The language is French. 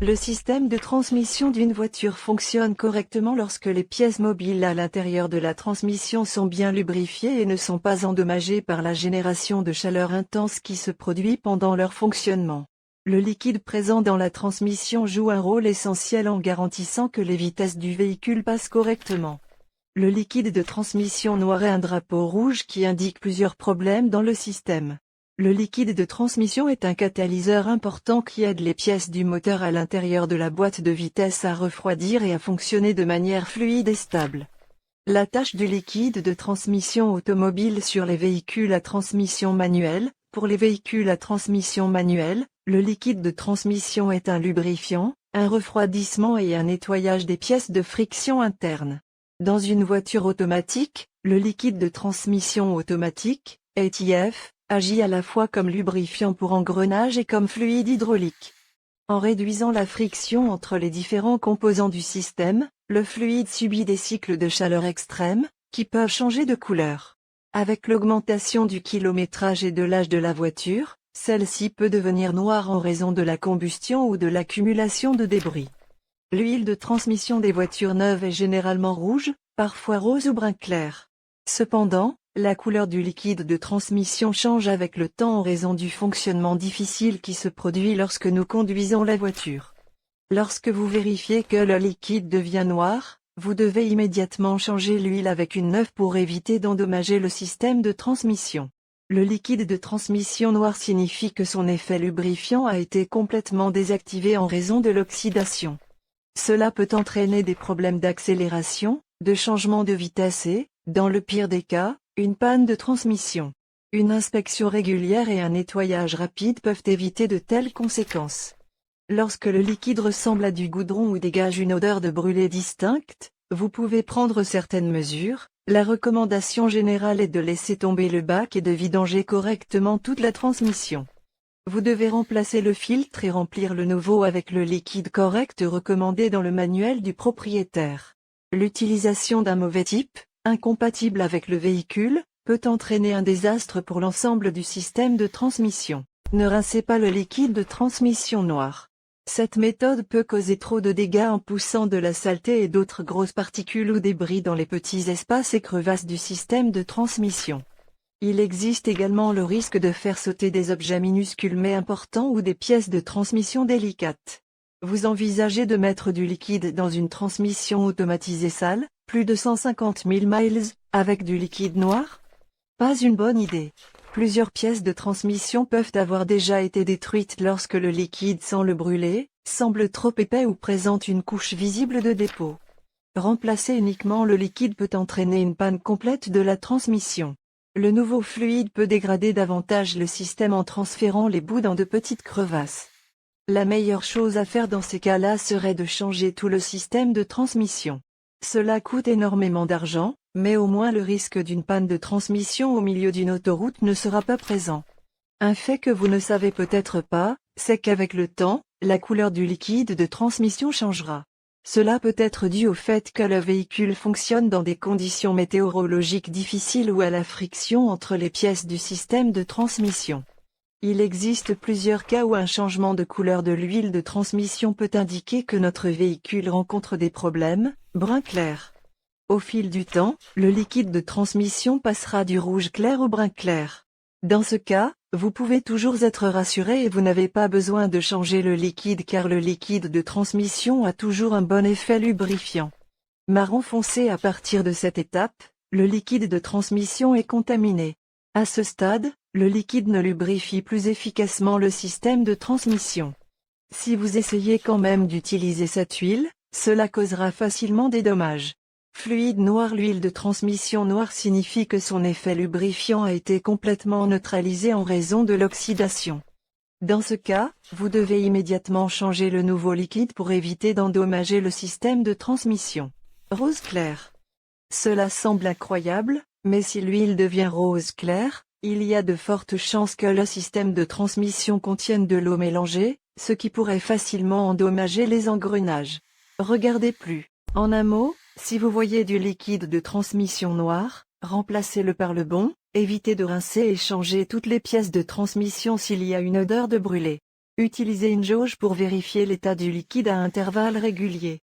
Le système de transmission d'une voiture fonctionne correctement lorsque les pièces mobiles à l'intérieur de la transmission sont bien lubrifiées et ne sont pas endommagées par la génération de chaleur intense qui se produit pendant leur fonctionnement. Le liquide présent dans la transmission joue un rôle essentiel en garantissant que les vitesses du véhicule passent correctement. Le liquide de transmission noir est un drapeau rouge qui indique plusieurs problèmes dans le système. Le liquide de transmission est un catalyseur important qui aide les pièces du moteur à l'intérieur de la boîte de vitesse à refroidir et à fonctionner de manière fluide et stable. La tâche du liquide de transmission automobile sur les véhicules à transmission manuelle. Pour les véhicules à transmission manuelle, le liquide de transmission est un lubrifiant, un refroidissement et un nettoyage des pièces de friction interne. Dans une voiture automatique, le liquide de transmission automatique, ATF, agit à la fois comme lubrifiant pour engrenage et comme fluide hydraulique. En réduisant la friction entre les différents composants du système, le fluide subit des cycles de chaleur extrêmes, qui peuvent changer de couleur. Avec l'augmentation du kilométrage et de l'âge de la voiture, celle-ci peut devenir noire en raison de la combustion ou de l'accumulation de débris. L'huile de transmission des voitures neuves est généralement rouge, parfois rose ou brun clair. Cependant, la couleur du liquide de transmission change avec le temps en raison du fonctionnement difficile qui se produit lorsque nous conduisons la voiture. Lorsque vous vérifiez que le liquide devient noir, vous devez immédiatement changer l'huile avec une neuve pour éviter d'endommager le système de transmission. Le liquide de transmission noir signifie que son effet lubrifiant a été complètement désactivé en raison de l'oxydation. Cela peut entraîner des problèmes d'accélération, de changement de vitesse et, dans le pire des cas, une panne de transmission. Une inspection régulière et un nettoyage rapide peuvent éviter de telles conséquences. Lorsque le liquide ressemble à du goudron ou dégage une odeur de brûlé distincte, vous pouvez prendre certaines mesures. La recommandation générale est de laisser tomber le bac et de vidanger correctement toute la transmission. Vous devez remplacer le filtre et remplir le nouveau avec le liquide correct recommandé dans le manuel du propriétaire. L'utilisation d'un mauvais type, incompatible avec le véhicule, peut entraîner un désastre pour l'ensemble du système de transmission. Ne rincez pas le liquide de transmission noir. Cette méthode peut causer trop de dégâts en poussant de la saleté et d'autres grosses particules ou débris dans les petits espaces et crevasses du système de transmission. Il existe également le risque de faire sauter des objets minuscules mais importants ou des pièces de transmission délicates. Vous envisagez de mettre du liquide dans une transmission automatisée sale, plus de 150 000 miles, avec du liquide noir? Pas une bonne idée. Plusieurs pièces de transmission peuvent avoir déjà été détruites lorsque le liquide sent le brûler, semble trop épais ou présente une couche visible de dépôt. Remplacer uniquement le liquide peut entraîner une panne complète de la transmission. Le nouveau fluide peut dégrader davantage le système en transférant les bouts dans de petites crevasses. La meilleure chose à faire dans ces cas-là serait de changer tout le système de transmission. Cela coûte énormément d'argent, mais au moins le risque d'une panne de transmission au milieu d'une autoroute ne sera pas présent. Un fait que vous ne savez peut-être pas, c'est qu'avec le temps, la couleur du liquide de transmission changera. Cela peut être dû au fait que le véhicule fonctionne dans des conditions météorologiques difficiles ou à la friction entre les pièces du système de transmission. Il existe plusieurs cas où un changement de couleur de l'huile de transmission peut indiquer que notre véhicule rencontre des problèmes, brun clair. Au fil du temps, le liquide de transmission passera du rouge clair au brun clair. Dans ce cas, vous pouvez toujours être rassuré et vous n'avez pas besoin de changer le liquide car le liquide de transmission a toujours un bon effet lubrifiant. Marron foncé à partir de cette étape, le liquide de transmission est contaminé. À ce stade, le liquide ne lubrifie plus efficacement le système de transmission. Si vous essayez quand même d'utiliser cette huile, cela causera facilement des dommages. Fluide noir. L'huile de transmission noire signifie que son effet lubrifiant a été complètement neutralisé en raison de l'oxydation. Dans ce cas, vous devez immédiatement changer le nouveau liquide pour éviter d'endommager le système de transmission. Rose clair. Cela semble incroyable, mais si l'huile devient rose clair, il y a de fortes chances que le système de transmission contienne de l'eau mélangée, ce qui pourrait facilement endommager les engrenages. Regardez plus. En un mot, si vous voyez du liquide de transmission noir, remplacez-le par le bon, évitez de rincer et changer toutes les pièces de transmission s'il y a une odeur de brûlé. Utilisez une jauge pour vérifier l'état du liquide à intervalles réguliers.